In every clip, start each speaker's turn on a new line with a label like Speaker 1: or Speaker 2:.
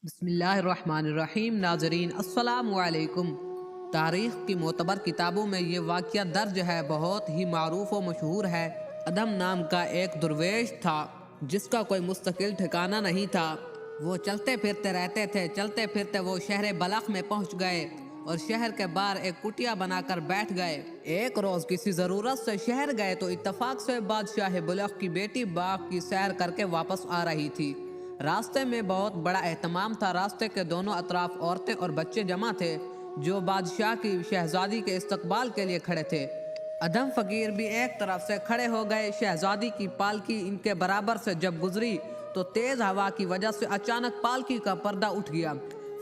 Speaker 1: بسم اللہ الرحمن الرحیم۔ ناظرین السلام علیکم۔ تاریخ کی معتبر کتابوں میں یہ واقعہ درج ہے، بہت ہی معروف و مشہور ہے۔ ادم نام کا ایک درویش تھا جس کا کوئی مستقل ٹھکانہ نہیں تھا۔ وہ چلتے پھرتے رہتے تھے۔ چلتے پھرتے وہ شہر بلخ میں پہنچ گئے اور شہر کے باہر ایک کٹیا بنا کر بیٹھ گئے۔ ایک روز کسی ضرورت سے شہر گئے تو اتفاق سے بادشاہ بلخ کی بیٹی باغ کی سیر کر کے واپس آ رہی تھی۔ راستے میں بہت بڑا اہتمام تھا۔ راستے کے دونوں اطراف عورتیں اور بچے جمع تھے جو بادشاہ کی شہزادی کے استقبال کے لیے کھڑے تھے۔ ادم فقیر بھی ایک طرف سے کھڑے ہو گئے۔ شہزادی کی پالکی ان کے برابر سے جب گزری تو تیز ہوا کی وجہ سے اچانک پالکی کا پردہ اٹھ گیا۔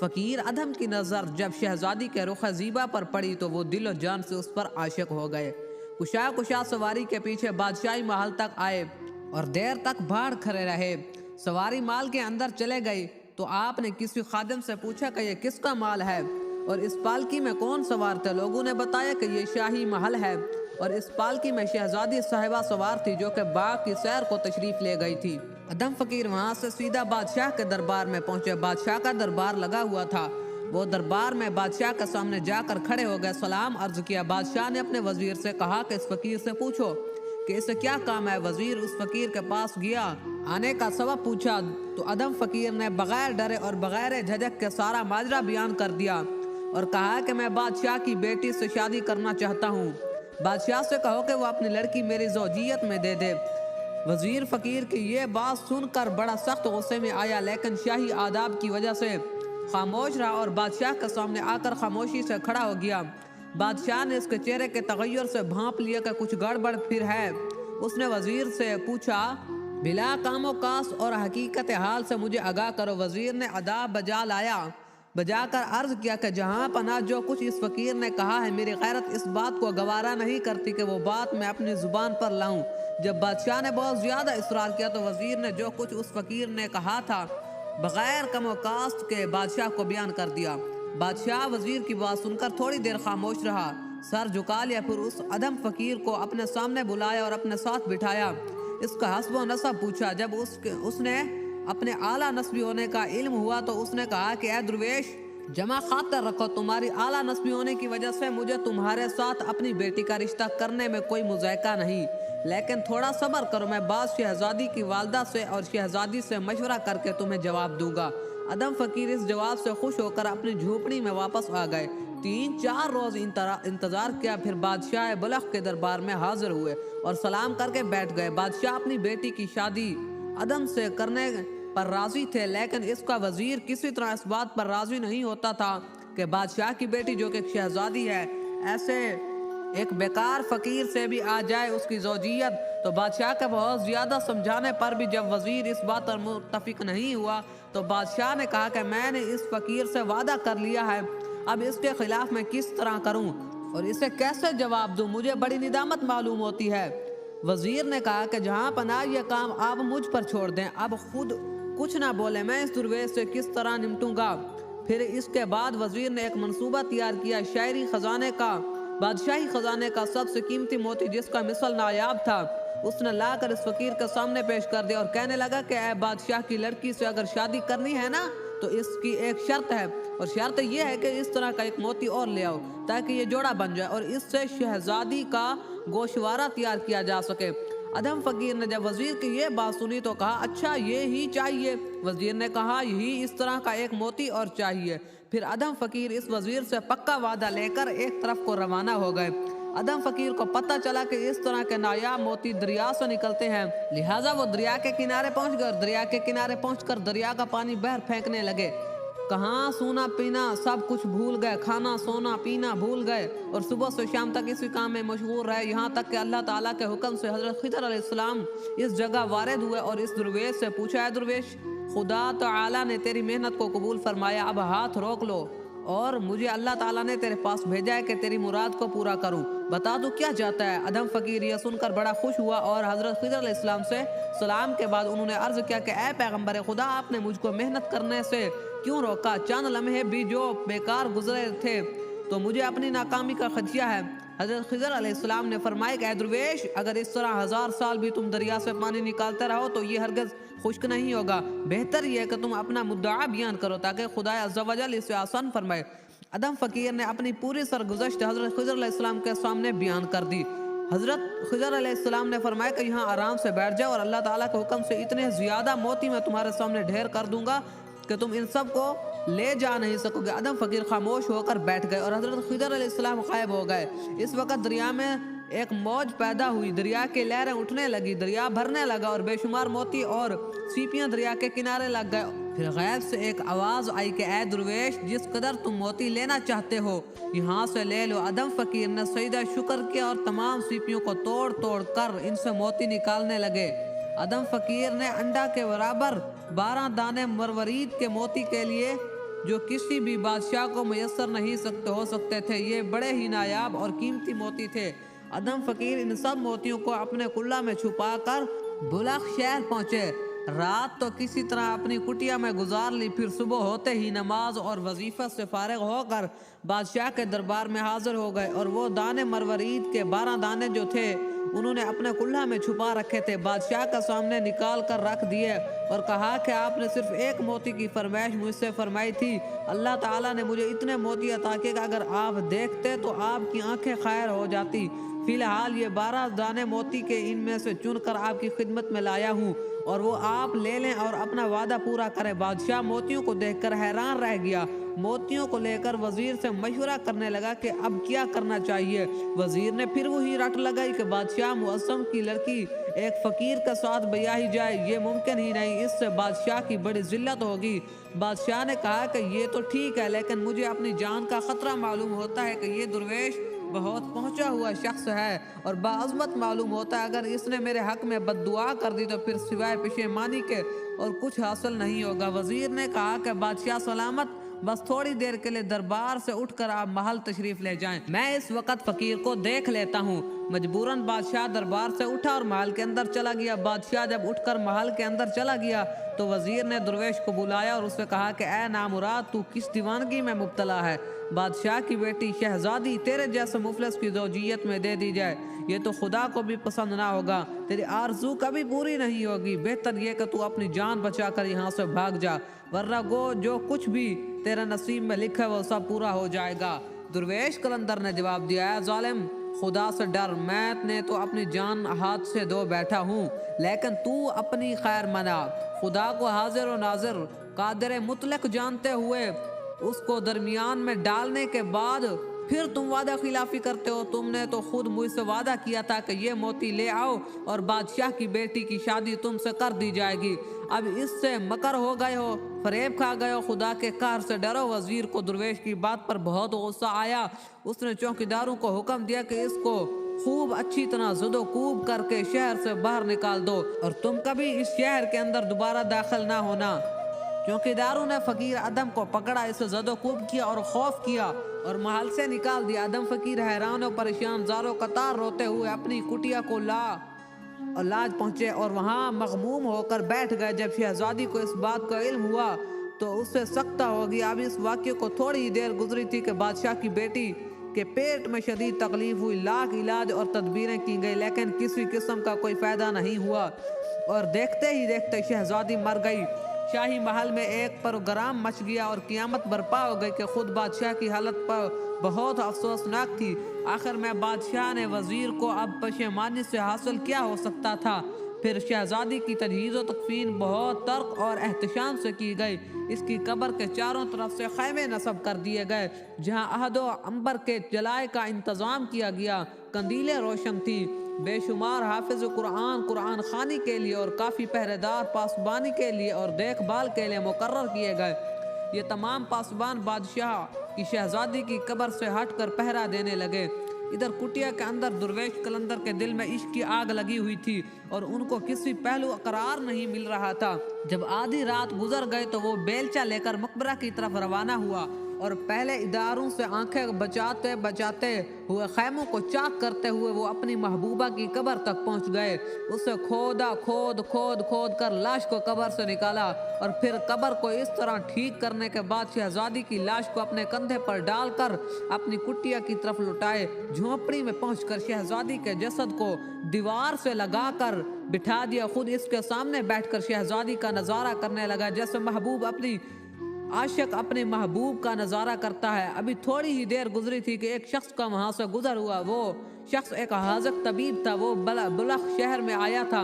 Speaker 1: فقیر ادم کی نظر جب شہزادی کے رخ زیبا پر پڑی تو وہ دل و جان سے اس پر عاشق ہو گئے۔ کشا سواری کے پیچھے بادشاہی محل تک آئے اور دیر تک باہر کھڑے رہے۔ سواری مال کے اندر چلے گئی تو آپ نے کسی خادم سے پوچھا کہ یہ کس کا مال ہے اور اس پالکی میں کون سوار تھے۔ لوگوں نے بتایا کہ یہ شاہی محل ہے اور اس پالکی میں شہزادی صاحبہ سوار تھی جو کہ باغ کی سیر کو تشریف لے گئی تھی۔ ادم فقیر وہاں سے سیدھا بادشاہ کے دربار میں پہنچے۔ بادشاہ کا دربار لگا ہوا تھا۔ وہ دربار میں بادشاہ کے سامنے جا کر کھڑے ہو گئے، سلام عرض کیا۔ بادشاہ نے اپنے وزیر سے کہا کہ اس فقیر سے پوچھو کہ اسے کیا کام ہے۔ وزیر اس فقیر کے پاس گیا، آنے کا سبب پوچھا تو ادم فقیر نے بغیر ڈرے اور بغیر جھجک کے سارا ماجرا بیان کر دیا اور کہا کہ میں بادشاہ کی بیٹی سے شادی کرنا چاہتا ہوں۔ بادشاہ سے کہو کہ وہ اپنی لڑکی میری زوجیت میں دے دے۔ وزیر فقیر کی یہ بات سن کر بڑا سخت غصے میں آیا، لیکن شاہی آداب کی وجہ سے خاموش رہا اور بادشاہ کے سامنے آ کر خاموشی سے کھڑا ہو گیا۔ بادشاہ نے اس کے چہرے کے تغیر سے بھانپ لیا کہ کچھ گڑبڑ پھر ہے۔ اس نے وزیر سے پوچھا، بلا کام و کاس اور حقیقت حال سے مجھے آگاہ کرو۔ وزیر نے اداب بجا کر عرض کیا کہ جہاں پناہ جو کچھ اس فقیر نے کہا ہے، میری غیرت اس بات کو گوارا نہیں کرتی کہ وہ بات میں اپنی زبان پر لاؤں۔ جب بادشاہ نے بہت زیادہ اصرار کیا تو وزیر نے جو کچھ اس فقیر نے کہا تھا بغیر کم و کاست کے بادشاہ کو بیان کر دیا۔ بادشاہ وزیر کی بات سن کر تھوڑی دیر خاموش رہا، سر جھکا لیا، پھر اس ادم فقیر کو اپنے سامنے بلایا اور اپنے ساتھ بٹھایا۔ اس کا حسب و نسب پوچھا۔ جب اس نے اپنے اعلیٰ نسبی ہونے کا علم ہوا تو اس نے کہا کہ اے درویش، جمع خاطر رکھو، تمہاری اعلیٰ نسبی ہونے کی وجہ سے مجھے تمہارے ساتھ اپنی بیٹی کا رشتہ کرنے میں کوئی مذائقہ نہیں، لیکن تھوڑا صبر کرو، میں بعض شہزادی کی والدہ سے اور شہزادی سے مشورہ کر کے تمہیں جواب دوں گا۔ ادم فقیر اس جواب سے خوش ہو کر اپنی جھوپڑی میں واپس آ گئے۔ 3-4 روز انتظار کیا، پھر بادشاہ بلخ کے دربار میں حاضر ہوئے اور سلام کر کے بیٹھ گئے۔ بادشاہ اپنی بیٹی کی شادی ادم سے کرنے پر راضی تھے، لیکن اس کا وزیر کسی طرح اس بات پر راضی نہیں ہوتا تھا کہ بادشاہ کی بیٹی جو کہ ایک شہزادی ہے، ایسے ایک بیکار فقیر سے بھی آ جائے اس کی زوجیت۔ تو بادشاہ کے بہت زیادہ سمجھانے پر بھی جب وزیر اس بات پر متفق نہیں ہوا تو بادشاہ نے کہا کہ میں نے اس فقیر سے وعدہ کر لیا ہے، اب اس کے خلاف میں کس طرح کروں اور اسے کیسے جواب دوں، مجھے بڑی ندامت معلوم ہوتی ہے۔ وزیر نے کہا کہ جہاں پناہ یہ کام آپ مجھ پر چھوڑ دیں، اب خود کچھ نہ بولے، میں اس درویش سے کس طرح نمٹوں گا۔ پھر اس کے بعد وزیر نے ایک منصوبہ تیار کیا۔ بادشاہی خزانے کا سب سے قیمتی موتی جس کا مثل نایاب تھا، اس نے لا کر اس فقیر کے سامنے پیش کر دیا اور کہنے لگا کہ اے بادشاہ کی لڑکی سے اگر شادی کرنی ہے نا تو اس کی ایک شرط ہے، اور شرط یہ ہے کہ اس طرح کا ایک موتی اور لے آؤ تاکہ یہ جوڑا بن جائے اور اس سے شہزادی کا گوشوارہ تیار کیا جا سکے۔ ادم فقیر نے جب وزیر کی یہ بات سنی تو کہا، اچھا یہ ہی چاہیے۔ وزیر نے کہا، یہی اس طرح کا ایک موتی اور چاہیے۔ پھر ادم فقیر اس وزیر سے پکا وعدہ لے کر ایک طرف کو روانہ ہو گئے۔ ادم فقیر کو پتہ چلا کہ اس طرح کے نایاب موتی دریا سے نکلتے ہیں، لہٰذا وہ دریا کے کنارے پہنچ گئے اور دریا کے کنارے پہنچ کر دریا کا پانی بہر پھینکنے لگے۔ کہاں سونا پینا سب کچھ بھول گئے، کھانا سونا پینا بھول گئے اور صبح سے شام تک اسی کام میں مشغول رہے، یہاں تک کہ اللہ تعالیٰ کے حکم سے حضرت خضر علیہ السلام اس جگہ وارد ہوئے اور اس درویش سے پوچھا، اے درویش، خدا تعالیٰ نے تیری محنت کو قبول فرمایا، اب ہاتھ روک لو اور مجھے اللہ تعالیٰ نے تیرے پاس بھیجا ہے کہ تیری مراد کو پورا کروں، بتا دو کیا چاہتا ہے۔ ادم فقیر یہ سن کر بڑا خوش ہوا اور حضرت خضر علیہ السلام سے سلام کے بعد انہوں نے عرض کیا کہ اے پیغمبر خدا، آپ نے مجھ کو محنت کرنے سے کیوں روکا؟ چند لمحے بھی جو بیکار گزرے تھے تو مجھے اپنی ناکامی کا خدشہ ہے۔ حضرت خضر علیہ السلام نے فرمایا کہ اے درویش، اگر اس طرح 1000 سال بھی تم دریا سے پانی نکالتے رہو تو یہ ہرگز خشک نہیں ہوگا، بہتر یہ ہے کہ تم اپنا مدعا بیان کرو تاکہ خدا عز و جل اسے آسان فرمائے۔ ادم فقیر نے اپنی پوری سرگزشت حضرت خضر علیہ السلام کے سامنے بیان کر دی۔ حضرت خضر علیہ السلام نے فرمایا کہ یہاں آرام سے بیٹھ جاؤ اور اللہ تعالیٰ کے حکم سے اتنے زیادہ موتی میں تمہارے سامنے ڈھیر کر دوں گا کہ تم ان سب کو لے جا نہیں سکو گے۔ ادم فقیر خاموش ہو کر بیٹھ گئے اور حضرت خضر علیہ السلام غائب ہو گئے۔ اس وقت دریا میں ایک موج پیدا ہوئی، دریا کی لہریں اٹھنے لگی، دریا بھرنے لگا اور بے شمار موتی اور سیپیاں دریا کے کنارے لگ گئے۔ پھر غیب سے ایک آواز آئی کہ اے درویش، جس قدر تم موتی لینا چاہتے ہو یہاں سے لے لو۔ ادم فقیر نے سجدہ شکر کیا اور تمام سیپیوں کو توڑ توڑ کر ان سے موتی نکالنے لگے۔ ادم فقیر نے انڈا کے برابر 12 دانے مروارید کے موتی کے لیے جو کسی بھی بادشاہ کو میسر نہیں ہو سکتے تھے، یہ بڑے ہی نایاب اور قیمتی موتی تھے۔ ادم فقیر ان سب موتیوں کو اپنے کلہ میں چھپا کر بلخ شہر پہنچے۔ رات تو کسی طرح اپنی کٹیا میں گزار لی، پھر صبح ہوتے ہی نماز اور وظیفہ سے فارغ ہو کر بادشاہ کے دربار میں حاضر ہو گئے اور وہ دانے مروارید کے 12 دانے جو تھے انہوں نے اپنے کلہ میں چھپا رکھے تھے بادشاہ کا سامنے نکال کر رکھ دیے اور کہا کہ آپ نے صرف ایک موتی کی فرمائش مجھ سے فرمائی تھی، اللہ تعالیٰ نے مجھے اتنے موتی عطا کیے کہ اگر آپ دیکھتے تو آپ کی آنکھیں خیر ہو جاتی۔ فی الحال یہ 12 دانے موتی کے ان میں سے چن کر آپ کی خدمت میں لایا ہوں اور وہ آپ لے لیں اور اپنا وعدہ پورا کریں۔ بادشاہ موتیوں کو دیکھ کر حیران رہ گیا۔ موتیوں کو لے کر وزیر سے مشورہ کرنے لگا کہ اب کیا کرنا چاہیے۔ وزیر نے پھر وہی رٹ لگائی کہ بادشاہ معظم کی لڑکی ایک فقیر کے ساتھ بیاہی جائے، یہ ممکن ہی نہیں، اس سے بادشاہ کی بڑی ذلت ہوگی۔ بادشاہ نے کہا کہ یہ تو ٹھیک ہے، لیکن مجھے اپنی جان کا خطرہ معلوم ہوتا ہے کہ یہ درویش بہت پہنچا ہوا شخص ہے اور باعظمت معلوم ہوتا ہے، اگر اس نے میرے حق میں بد دعا کر دی تو پھر سوائے پشیمانی کے اور کچھ حاصل نہیں ہوگا۔ وزیر نے کہا کہ بادشاہ سلامت، بس تھوڑی دیر کے لیے دربار سے اٹھ کر آپ محل تشریف لے جائیں، میں اس وقت فقیر کو دیکھ لیتا ہوں۔ مجبوراً بادشاہ دربار سے اٹھا اور محل کے اندر چلا گیا۔ بادشاہ جب اٹھ کر محل کے اندر چلا گیا تو وزیر نے درویش کو بلایا اور اس سے کہا کہ اے نامراد، تو کس دیوانگی میں مبتلا ہے؟ بادشاہ کی بیٹی شہزادی تیرے جیسے مفلس کی زوجیت میں دے دی جائے، یہ تو خدا کو بھی پسند نہ ہوگا، تیری آرزو کبھی پوری نہیں ہوگی، بہتر یہ کہ تو اپنی جان بچا کر یہاں سے بھاگ جا، ورنہ جو کچھ بھی تیرے نصیب میں لکھا ہے وہ سب پورا ہو جائے گا۔ درویش قلندر نے جواب دیا، اے ظالم، خدا سے ڈر، میں نے تو اپنی جان ہاتھ سے دو بیٹھا ہوں، لیکن تو اپنی خیر منا، خدا کو حاضر و ناظر قادر مطلق جانتے ہوئے اس کو درمیان میں ڈالنے کے بعد پھر تم وعدہ خلافی کرتے ہو۔ تم نے تو خود مجھ سے وعدہ کیا تھا کہ یہ موتی لے آؤ اور بادشاہ کی بیٹی کی شادی تم سے کر دی جائے گی، اب اس سے مکر ہو گئے ہو، فریب کھا گئے ہو، خدا کے قہر سے ڈرو۔ وزیر کو درویش کی بات پر بہت غصہ آیا، اس نے چوکیداروں کو حکم دیا کہ اس کو خوب اچھی طرح زد و کوب کر کے شہر سے باہر نکال دو اور تم کبھی اس شہر کے اندر دوبارہ داخل نہ ہونا۔ چوکیداروں نے فقیر ادم کو پکڑا، اسے زد و کوب کیا اور خوف کیا اور محل سے نکال دیا۔ ادم فقیر حیران و پریشان زارو قطار روتے ہوئے اپنی کٹیا کو لاج پہنچے اور وہاں مغموم ہو کر بیٹھ گئے۔ جب شہزادی کو اس بات کا علم ہوا تو اسے سکتہ ہو گیا۔ اب اس واقعے کو تھوڑی دیر گزری تھی کہ بادشاہ کی بیٹی کے پیٹ میں شدید تکلیف ہوئی، لاکھ علاج اور تدبیریں کی گئی لیکن کسی قسم کا کوئی فائدہ نہیں ہوا اور دیکھتے ہی دیکھتے شہزادی مر گئی۔ شاہی محل میں ایک پروگرام مچ گیا اور قیامت برپا ہو گئی کہ خود بادشاہ کی حالت پر بہت افسوسناک تھی۔ آخر میں بادشاہ نے وزیر کو اب پشیمانی سے حاصل کیا ہو سکتا تھا۔ پھر شہزادی کی تجہیز و تکفین بہت ترک اور احتشام سے کی گئی۔ اس کی قبر کے چاروں طرف سے خیمے نصب کر دیے گئے جہاں عہد و عنبر کے جلائے کا انتظام کیا گیا، قندیلیں روشن تھی، بے شمار حافظ قرآن خوانی کے لیے اور کافی پہرے دار پاسبانی کے لیے اور دیکھ بھال کے لیے مقرر کیے گئے۔ یہ تمام پاسبان بادشاہ کی شہزادی کی قبر سے ہٹ کر پہرا دینے لگے۔ ادھر کٹیا کے اندر درویش قلندر کے دل میں عشق کی آگ لگی ہوئی تھی اور ان کو کسی پہلو قرار نہیں مل رہا تھا۔ جب آدھی رات گزر گئے تو وہ بیلچہ لے کر مقبرہ کی طرف روانہ ہوا اور پہلے اداروں سے آنکھیں بچاتے بچاتے ہوئے خیموں کو چاک کرتے ہوئے وہ اپنی محبوبہ کی قبر تک پہنچ گئے۔ اسے کھود کر لاش کو قبر سے نکالا اور پھر قبر کو اس طرح ٹھیک کرنے کے بعد شہزادی کی لاش کو اپنے کندھے پر ڈال کر اپنی کٹیا کی طرف لٹائے۔ جھونپڑی میں پہنچ کر شہزادی کے جسد کو دیوار سے لگا کر بٹھا دیا، خود اس کے سامنے بیٹھ کر شہزادی کا نظارہ کرنے لگا جیسے عاشق اپنے محبوب کا نظارہ کرتا ہے۔ ابھی تھوڑی ہی دیر گزری تھی کہ ایک شخص کا وہاں سے گزر ہوا۔ وہ شخص ایک حاذق طبیب تھا۔ وہ بلخ شہر میں آیا تھا،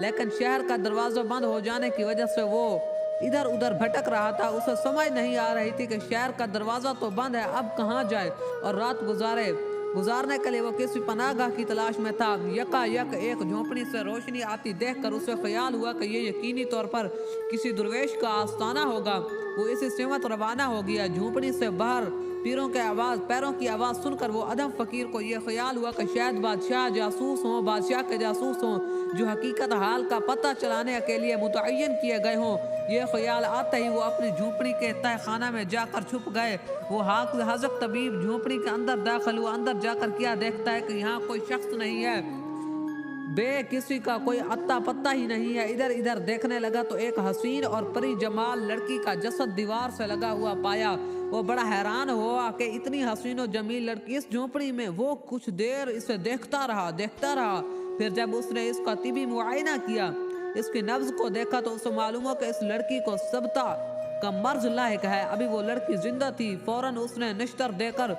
Speaker 1: لیکن شہر کا دروازہ بند ہو جانے کی وجہ سے وہ ادھر ادھر بھٹک رہا تھا۔ اسے سمجھ نہیں آ رہی تھی کہ شہر کا دروازہ تو بند ہے، اب کہاں جائے اور رات گزارنے کے لیے وہ کسی پناہ گاہ کی تلاش میں تھا۔ یکا یک ایک جھونپڑی سے روشنی آتی دیکھ کر اسے خیال ہوا کہ یہ یقینی طور پر کسی درویش کا آستانہ ہوگا۔ وہ اسی سمت روانہ ہو گیا۔ جھونپڑی سے باہر پیروں کی آواز سن کر وہ ادھم فقیر کو یہ خیال ہوا کہ شاید بادشاہ کے جاسوس ہوں جو حقیقت حال کا پتہ چلانے کے لیے متعین کیے گئے ہوں۔ یہ خیال آتے ہی وہ اپنی جھونپڑی کے تہہ خانہ میں جا کر چھپ گئے۔ وہ حاذق طبیب جھونپڑی کے اندر داخل ہوا۔ اندر جا کر کیا دیکھتا ہے کہ یہاں کوئی شخص نہیں ہے، کسی کا کوئی اتا پتہ ہی نہیں ہے۔ ادھر ادھر دیکھنے لگا تو ایک حسین اور پری جمال لڑکی کا جسد دیوار سے لگا ہوا پایا۔ وہ بڑا حیران ہوا کہ اتنی حسین و جمیل لڑکی اس جھونپڑی میں۔ وہ کچھ دیر اسے دیکھتا رہا۔ پھر جب اس نے اس کا طبی معائنہ کیا، اس کی نبض کو دیکھا تو اسے معلوم ہوا کہ اس لڑکی کو سبتا کا مرض لاحق ہے۔ ابھی وہ لڑکی زندہ تھی۔ فوراً اس نے نشتر دے کر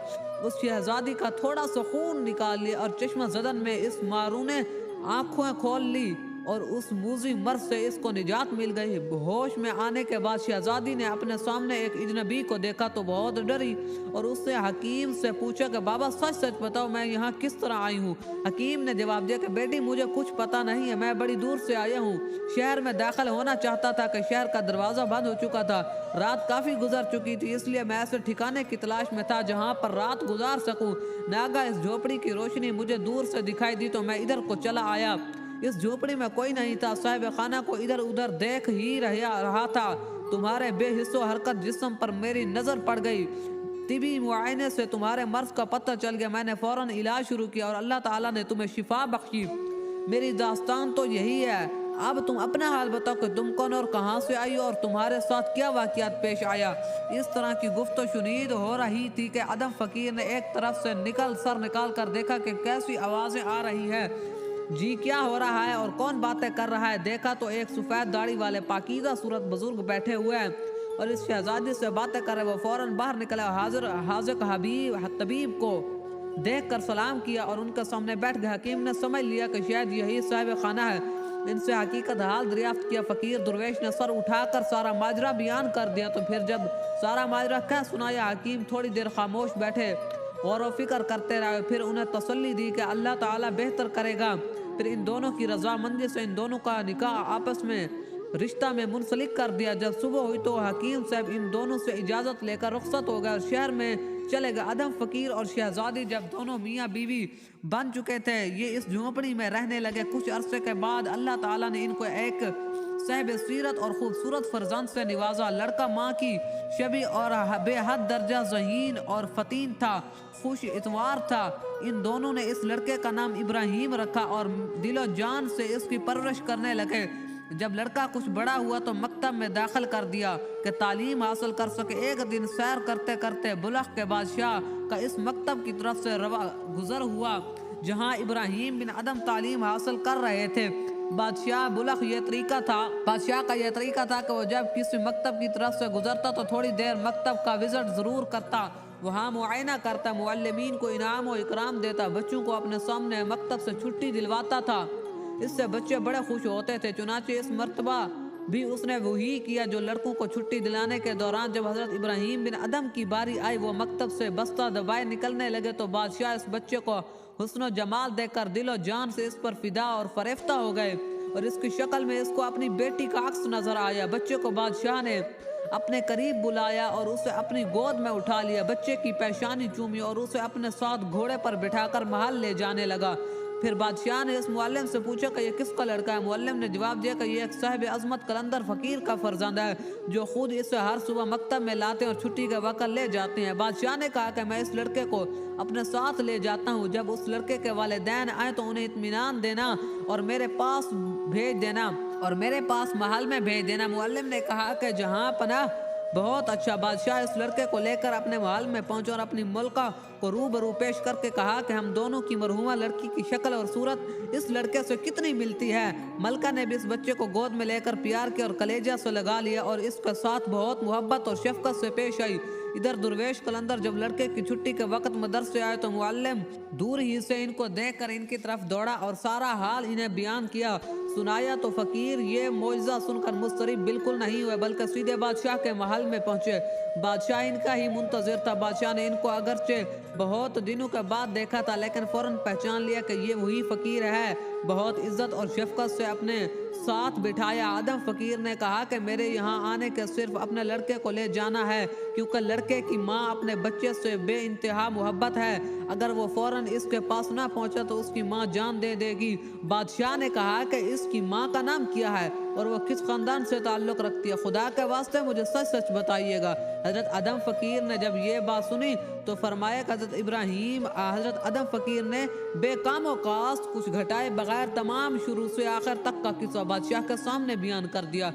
Speaker 1: اس شہزادی کا تھوڑا سا خون نکال لیا اور چشمہ زدن میں اس مارو نے آنکھیں کھول لی اور اس موذی مرض سے اس کو نجات مل گئی۔ ہوش میں آنے کے بعد شہزادی نے اپنے سامنے ایک اجنبی کو دیکھا تو بہت ڈری اور اس سے حکیم سے پوچھا کہ بابا سچ بتاؤ میں یہاں کس طرح آئی ہوں؟ حکیم نے جواب دیا کہ بیٹی مجھے کچھ پتا نہیں ہے، میں بڑی دور سے آیا ہوں۔ شہر میں داخل ہونا چاہتا تھا کہ شہر کا دروازہ بند ہو چکا تھا، رات کافی گزر چکی تھی، اس لیے میں ایسے ٹھکانے کی تلاش میں تھا جہاں پر رات گزار سکوں۔ ناگا اس جھونپڑی کی روشنی مجھے دور سے دکھائی دی تو میں ادھر کو چلا آیا۔ اس جھونپڑی میں کوئی نہیں تھا۔ صاحب خانہ کو ادھر ادھر دیکھ ہی رہا تھا۔ تمہارے بے حس و حرکت جسم پر میری نظر پڑ گئی۔ طبی معائنے سے تمہارے مرض کا پتہ چل گیا۔ میں نے فوراً علاج شروع کیا اور اللہ تعالیٰ نے تمہیں شفا بخشی۔ میری داستان تو یہی ہے، اب تم اپنا حال بتاؤ کہ تم کون اور کہاں سے آئی اور تمہارے ساتھ کیا واقعات پیش آیا۔ اس طرح کی گفت و شنید ہو رہی تھی کہ ادم فقیر نے ایک طرف سے سر نکال کر دیکھا کہ کیسی آوازیں آ رہی ہے، جی کیا ہو رہا ہے اور کون باتیں کر رہا ہے۔ دیکھا تو ایک سفید داڑھی والے پاکیزہ صورت بزرگ بیٹھے ہوئے ہیں اور اس شہزادی سے باتیں کر رہے۔ وہ فوراً باہر نکلا، حاذق طبیب کو دیکھ کر سلام کیا اور ان کے سامنے بیٹھ گیا۔ حکیم نے سمجھ لیا کہ شاید یہی صاحب خانہ ہے، ان سے حقیقت حال دریافت کیا۔ فقیر درویش نے سر اٹھا کر سارا ماجرا بیان کر دیا۔ تو پھر جب سارا ماجرا کہہ سنایا، حکیم تھوڑی دیر خاموش بیٹھے، غور و فکر کرتے رہے۔ پھر انہیں تسلی دی کہ اللہ تعالیٰ بہتر کرے گا۔ پھر ان دونوں کی رضامندی سے ان دونوں کا نکاح آپس میں رشتہ میں منسلک کر دیا۔ جب صبح ہوئی تو حکیم صاحب ان دونوں سے اجازت لے کر رخصت ہو گئے اور شہر میں چلے گئے۔ ادم فقیر اور شہزادی جب دونوں میاں بیوی بن چکے تھے، یہ اس جھونپڑی میں رہنے لگے۔ کچھ عرصے کے بعد اللہ تعالیٰ نے ان کو ایک صاحب سیرت اور خوبصورت فرزند سے نوازا۔ لڑکا ماں کی شبیہ اور بے حد درجہ ذہین اور فطین تھا، خوش اتوار تھا۔ ان دونوں نے اس لڑکے کا نام ابراہیم رکھا اور دل و جان سے اس کی پرورش کرنے لگے۔ جب لڑکا کچھ بڑا ہوا تو مکتب میں داخل کر دیا کہ تعلیم حاصل کر سکے۔ ایک دن سیر کرتے کرتے بلخ کے بادشاہ کا اس مکتب کی طرف سے گزر ہوا جہاں ابراہیم بن ادم تعلیم حاصل کر رہے تھے۔ بادشاہ کا یہ طریقہ تھا کہ وہ جب کسی مکتب کی طرف سے گزرتا تو تھوڑی دیر مکتب کا وزٹ ضرور کرتا، وہاں معائنہ کرتا، معلمین کو انعام و اکرام دیتا، بچوں کو اپنے سامنے مکتب سے چھٹی دلواتا تھا۔ اس سے بچے بڑے خوش ہوتے تھے۔ چنانچہ اس مرتبہ بھی اس نے وہی کیا جو لڑکوں کو چھٹی دلانے کے دوران جب حضرت ابراہیم بن ادم کی باری آئی، وہ مکتب سے بستہ دبائے نکلنے لگے تو بادشاہ اس بچے کو حسن و جمال دیکھ کر دل و جان سے اس پر فدا اور فریفتہ ہو گئے اور اس کی شکل میں اس کو اپنی بیٹی کا عکس نظر آیا۔ بچے کو بادشاہ نے اپنے قریب بلایا اور اسے اپنی گود میں اٹھا لیا، بچے کی پیشانی چومی اور اسے اپنے ساتھ گھوڑے پر بٹھا کر محل لے جانے لگا۔ پھر بادشاہ نے اس معلم سے پوچھا کہ یہ کس کا لڑکا ہے؟ معلم نے جواب دیا کہ یہ ایک صاحب عظمت قلندر فقیر کا فرزند ہے جو خود اسے ہر صبح مکتب میں لاتے اور چھٹی کے وقت لے جاتے ہیں۔ بادشاہ نے کہا کہ میں اس لڑکے کو اپنے ساتھ لے جاتا ہوں، جب اس لڑکے کے والدین آئیں تو انہیں اطمینان دینا اور میرے پاس محل میں بھیج دینا۔ معلم نے کہا کہ جہاں پناہ بہت اچھا۔ بادشاہ اس لڑکے کو لے کر اپنے محل میں پہنچے اور اپنی ملکہ کو روبرو پیش کر کے کہا کہ ہم دونوں کی مرحومہ لڑکی کی شکل اور صورت اس لڑکے سے کتنی ملتی ہے۔ ملکہ نے بھی اس بچے کو گود میں لے کر پیار کیا اور کلیجہ سے لگا لیا اور اس کے ساتھ بہت محبت اور شفقت سے پیش آئی۔ ادھر درویش قلندر جب لڑکے کی چھٹی کے وقت مدرسے آئے تو معلم دور ہی سے ان کو دیکھ کر ان کی طرف دوڑا اور سارا حال انہیں بیان کیا سنایا تو فقیر یہ معجزہ سن کر مضطرب بالکل نہیں ہوئے بلکہ سیدھے بادشاہ کے محل میں پہنچے۔ بادشاہ ان کا ہی منتظر تھا۔ بادشاہ نے ان کو اگرچہ بہت دنوں کے بعد دیکھا تھا لیکن فوراً پہچان لیا کہ یہ وہی فقیر ہے۔ بہت عزت اور شفقت سے اپنے ساتھ بٹھایا۔ آدم فقیر نے کہا کہ میرے یہاں آنے کے صرف اپنے لڑکے کو لے جانا ہے کیونکہ لڑکے کی ماں اپنے بچے سے بے انتہا محبت ہے۔ اگر وہ فوراً اس کے پاس نہ پہنچا تو اس کی ماں جان دے دے گی۔ بادشاہ نے کہا کہ اس کی ماں کا نام کیا ہے اور وہ کس خاندان سے تعلق رکھتی ہے؟ خدا کے واسطے مجھے سچ سچ بتائیے گا۔ حضرت آدم فقیر نے جب یہ بات سنی تو فرمایا کہ حضرت آدم فقیر نے بے کام و کاست کچھ گھٹائے بغیر تمام شروع سے آخر تک کا قصہ بادشاہ کے سامنے بیان کر دیا۔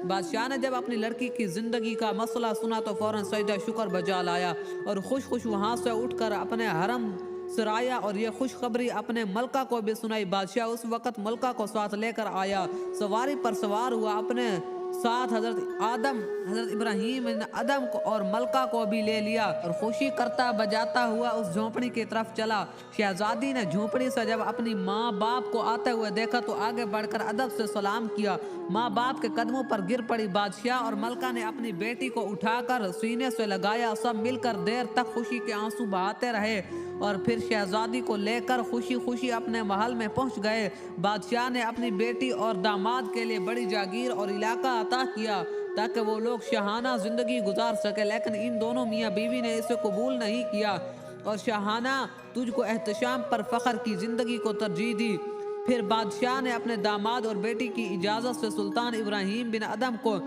Speaker 1: بادشاہ نے جب اپنی لڑکی کی زندگی کا مسئلہ سنا تو فوراً سجدہ شکر بجا لایا اور خوش وہاں سے اٹھ کر اپنے حرم سرایا اور یہ خوشخبری اپنے ملکہ کو بھی سنائی۔ بادشاہ اس وقت ملکہ کو ساتھ لے کر آیا، سواری پر سوار ہوا، اپنے ساتھ حضرت ابراہیم آدم کو اور ملکہ کو بھی لے لیا اور خوشی کرتا بجاتا ہوا اس جھونپڑی کی طرف چلا۔ شہزادی نے جھونپڑی سے جب اپنی ماں باپ کو آتے ہوئے دیکھا تو آگے بڑھ کر ادب سے سلام کیا، ماں باپ کے قدموں پر گر پڑی۔ بادشاہ اور ملکہ نے اپنی بیٹی کو اٹھا کر سینے سے لگایا، سب مل کر دیر تک خوشی کے آنسو بہاتے رہے اور پھر شہزادی کو لے کر خوشی اپنے محل میں پہنچ گئے۔ بادشاہ نے اپنی بیٹی اور داماد کے لیے بڑی جاگیر اور علاقہ عطا کیا تاکہ وہ لوگ شاہانہ زندگی گزار سکے، لیکن ان دونوں میاں بیوی نے اسے قبول نہیں کیا اور شاہانہ تجھ کو احتشام پر فخر کی زندگی کو ترجیح دی۔ پھر بادشاہ نے اپنے داماد اور بیٹی کی اجازت سے سلطان ابراہیم بن آدم کو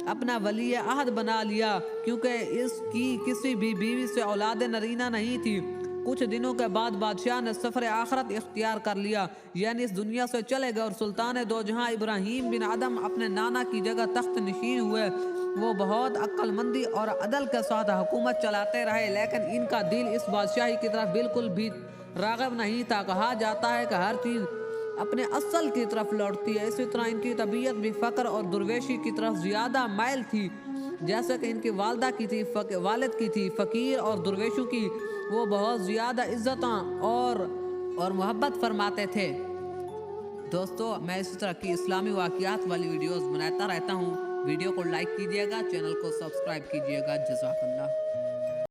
Speaker 1: اپنا ولی عہد بنا لیا کیونکہ اس کی کسی بھی بیوی سے اولاد نرینہ نہیں تھی۔ کچھ دنوں کے بعد بادشاہ نے سفر آخرت اختیار کر لیا، یعنی اس دنیا سے چلے گئے اور سلطان دو جہاں ابراہیم بن آدم اپنے نانا کی جگہ تخت نشین ہوئے۔ وہ بہت عقل مندی اور عدل کے ساتھ حکومت چلاتے رہے لیکن ان کا دل اس بادشاہی کی طرف بالکل بھی راغب نہیں تھا۔ کہا جاتا ہے کہ ہر چیز اپنے اصل کی طرف لوٹتی ہے، اسی طرح ان کی طبیعت بھی فقر اور درویشی کی طرف زیادہ مائل تھی جیسے کہ ان کی والدہ کی تھی، والد کی تھی۔ فقیر اور درویشوں کی وہ بہت زیادہ عزتاں اور محبت فرماتے تھے۔ دوستو میں اسی طرح کی اسلامی واقعات والی ویڈیوز بناتا رہتا ہوں۔ ویڈیو کو لائک کیجیے گا، چینل کو سبسکرائب کیجیے گا۔ جزاک اللہ۔